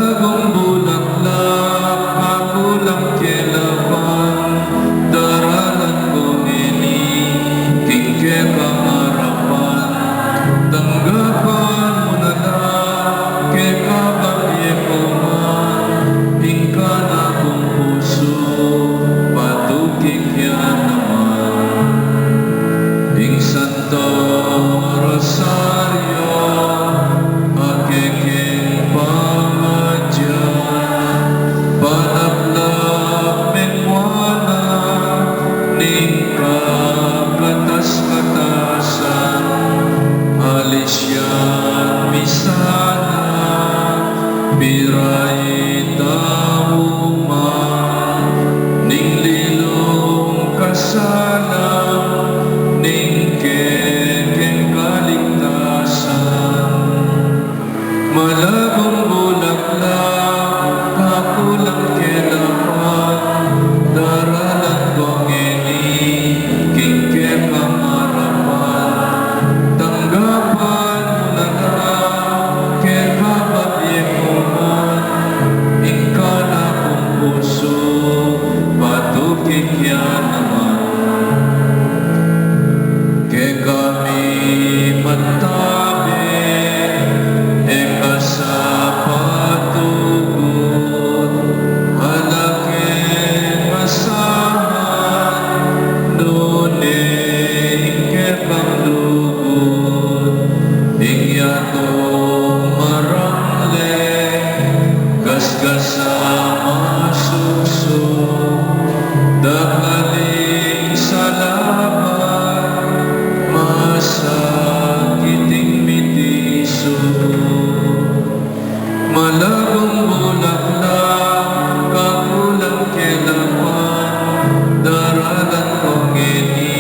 Malabong bulaklak, makulang kilapan, daralan ko ini, kingke kamarapan, tanggapan mo na lang, ke kabagye ko man, hingka na kong puso, patukik yan naman. Ing Santo Rosario, aking pamadyan, panaplap mengwana, ning katas-katasan, alisyan misana, biray tauman, ning lilong kasalang, ning kekeng kaligtasan. Malabong bulaklak, kakulang kilapan, daralan kong ini, kingke kamarapan, tanggapan mo na lang, ke kabagye ko man, hingka na kong puso, patukik yan naman. Ke kami matabi, eka sa patugot, halaking asahan, nuning ke panglugot, ingyatong marangleng, gasgasa masuksok, dakaling salamat, masakiting mitiso. Malabong bulaklak, kakulang kilapan, daralan kong ini,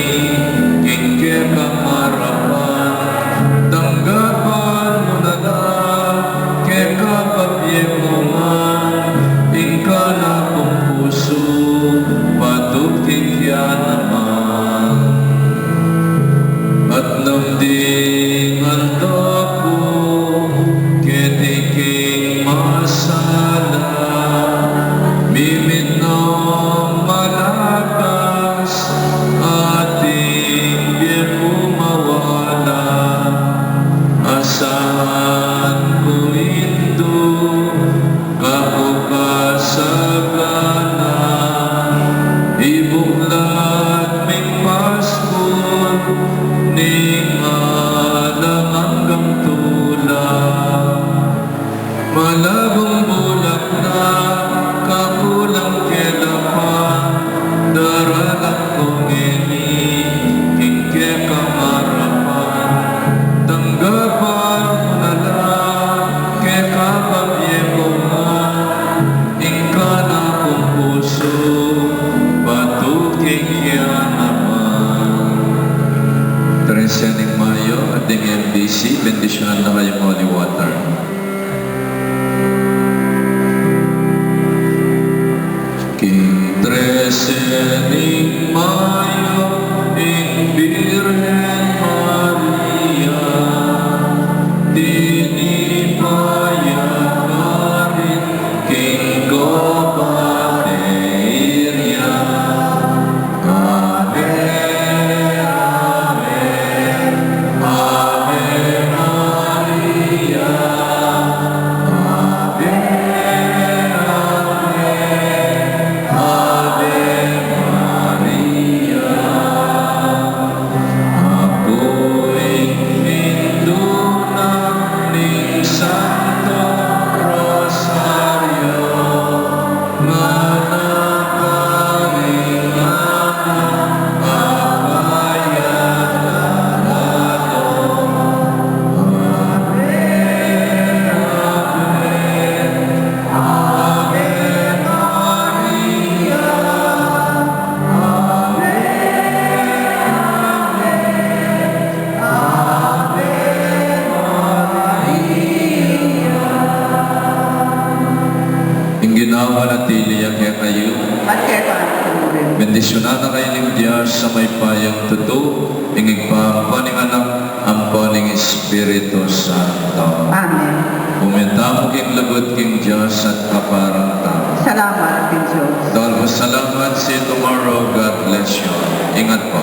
kingke kamarapan, tanggapan mo na lang, ke kabagye mo man, hingka na kong puso, patukik yan naman. At nangdingan ako, ketiking masala, bibit ng malakas, ating biyerko mawala. Asahan ko ito, kakukasagana, ibuklat may paskon, ning alang hanggang tulak. Malabong bulaklak, kakulang kilapan, daralan kong ini, kingke kamarapan, tanggapan mo na lang, ke kabagye ko man, hingka na kong puso, patukik yan naman. 13 ng Mayo, ating MDC, bendisyonan na kayong holy water. King 13 ng Mayo, ing Birhen Maria, dinipayagarin, king Gopateria. Manatili ang kayo. Bendisyonan na kayo ng Diyos sa may payang tuto, ingig pa ang paning anak, ang paning Espiritu Santo. Amen. Pumunta mo king lagot king Diyos at kaparang tao. Salamat, Pin Diyos. Dahil salamat, see you tomorrow. God bless you. Ingat po.